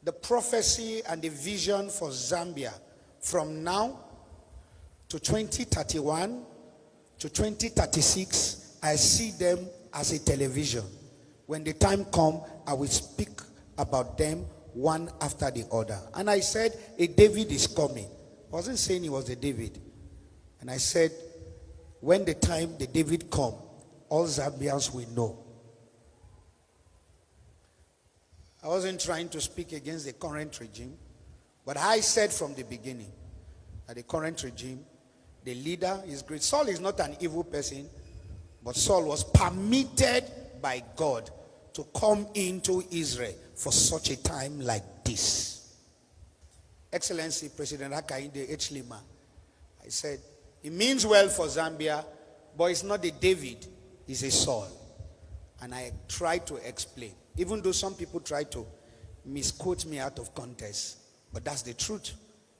the prophecy and the vision for Zambia from now to 2031 to 2036, I see them as a television. When the time comes, I will speak about them one after the other. And I said, a David is coming. I wasn't saying he was a David. And I said, when the time the David come, all Zambians will know. I wasn't trying to speak against the current regime, but I said from the beginning that the current regime, the leader is great. Saul is not an evil person, but Saul was permitted by God to come into Israel for such a time like this. Excellency President Hakainde Hichilema, I said, it means well for Zambia, but it's not a David, it's a Saul. And I tried to explain, even though some people try to misquote me out of context, but that's the truth.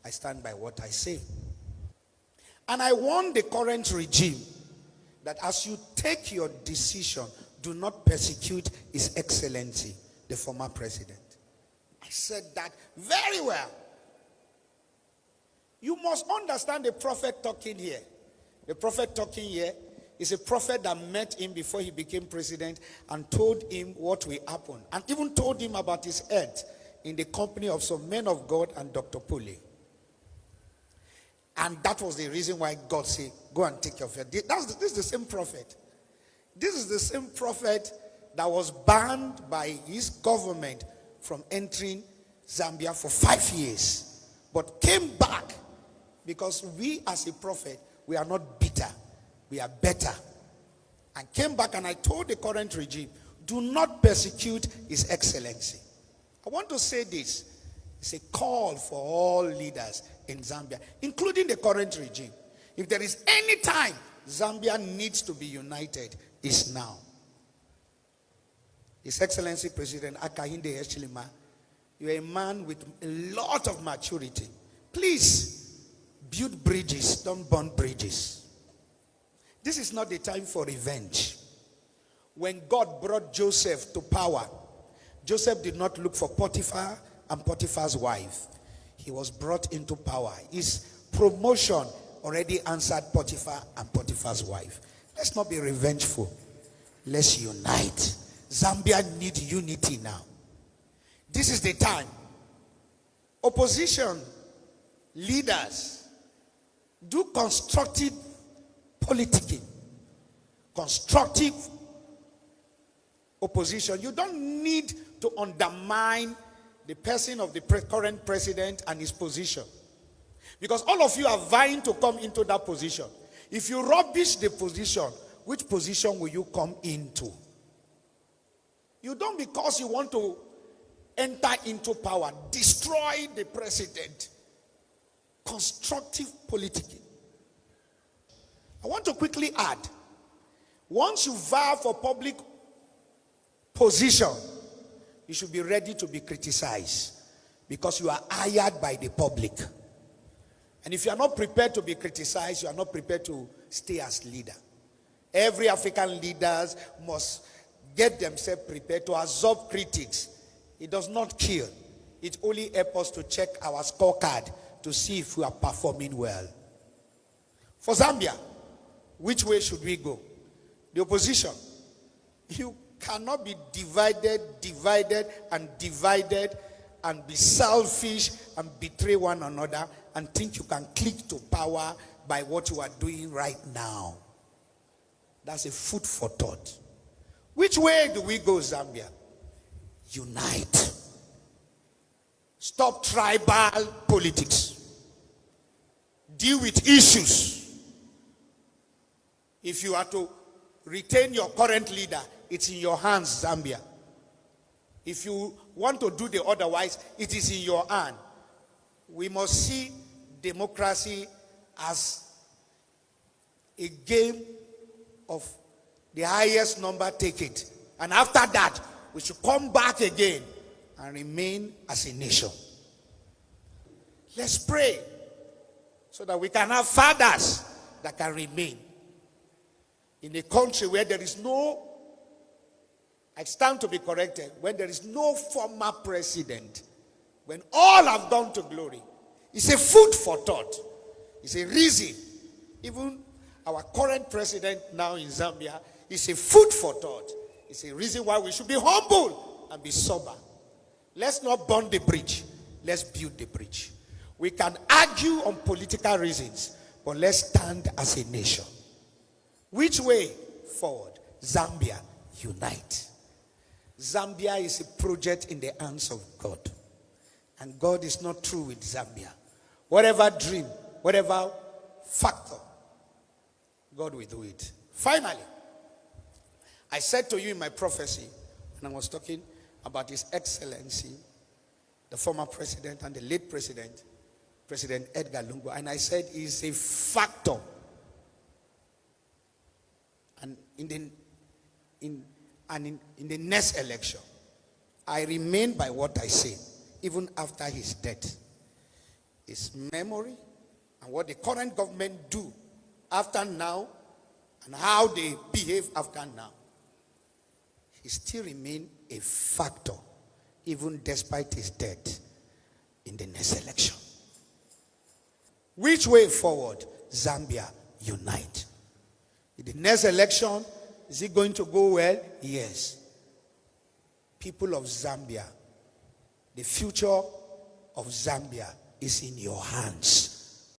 I stand by what I say. And I warn the current regime that as you take your decision, do not persecute His Excellency, the former president. I said that very well. You must understand the prophet talking here. The prophet talking here is a prophet that met him before he became president and told him what will happen. And even told him about his health in the company of some men of God and Dr. Pule. And that was the reason why God said, go and take care of it. This is the same prophet. This is the same prophet that was banned by his government from entering Zambia for 5 years. But came back because we as a prophet, we are not bitter. We are better. And came back, and I told the current regime, do not persecute His Excellency. I want to say this. It's a call for all leaders in Zambia, including the current regime. If there is any time Zambia needs to be united, it's now. His Excellency President Hakainde Hichilema, you are a man with a lot of maturity. Please, build bridges, don't burn bridges. This is not the time for revenge. When God brought Joseph to power, Joseph did not look for Potiphar and Potiphar's wife. He was brought into power. His promotion already answered Potiphar and Potiphar's wife. Let's not be revengeful. Let's unite. Zambia needs unity now. This is the time. Opposition leaders, do constructive politicking. Constructive opposition. You don't need to undermine the person of the current president and his position. Because all of you are vying to come into that position. If you rubbish the position, which position will you come into? You don't, because you want to enter into power, destroy the president. Constructive politicking. I want to quickly add, once you vow for public position, you should be ready to be criticized, because you are hired by the public. And if you are not prepared to be criticized, you are not prepared to stay as leader. Every African leaders must get themselves prepared to absorb critics. It does not kill. It only helps us to check our scorecard to see if we are performing well. For Zambia, which way should we go? The opposition. You cannot be divided and be selfish and betray one another and think you can click to power by what you are doing right now. That's a food for thought. Which way do we go, Zambia? Unite. Stop tribal politics. Deal with issues. If you are to retain your current leader, it's in your hands, Zambia. If you want to do the otherwise, it is in your hand. We must see democracy as a game of the highest number take it. And after that, we should come back again and remain as a nation. Let's pray so that we can have fathers that can remain in a country where there is no, I stand to be corrected, when there is no former president when all have gone to glory. It's a food for thought. It's a reason. Even our current president now in Zambia is a food for thought. It's a reason why we should be humble and be sober. Let's not burn the bridge. Let's build the bridge. We can argue on political reasons, but let's stand as a nation. Which way forward? Zambia, unite. Zambia is a project in the hands of God. And God is not through with Zambia. Whatever dream, whatever factor, God will do it. Finally, I said to you in my prophecy, and I was talking about His Excellency, the former president and the late president, President Edgar Lungu, and I said he is a factor. And in the next election, I remain by what I say, even after his death. His memory and what the current government do after now and how they behave after now, he still remain a factor, even despite his death in the next election. Which way forward? Zambia, unite. In the next election, is it going to go well? Yes. People of Zambia, the future of Zambia is in your hands.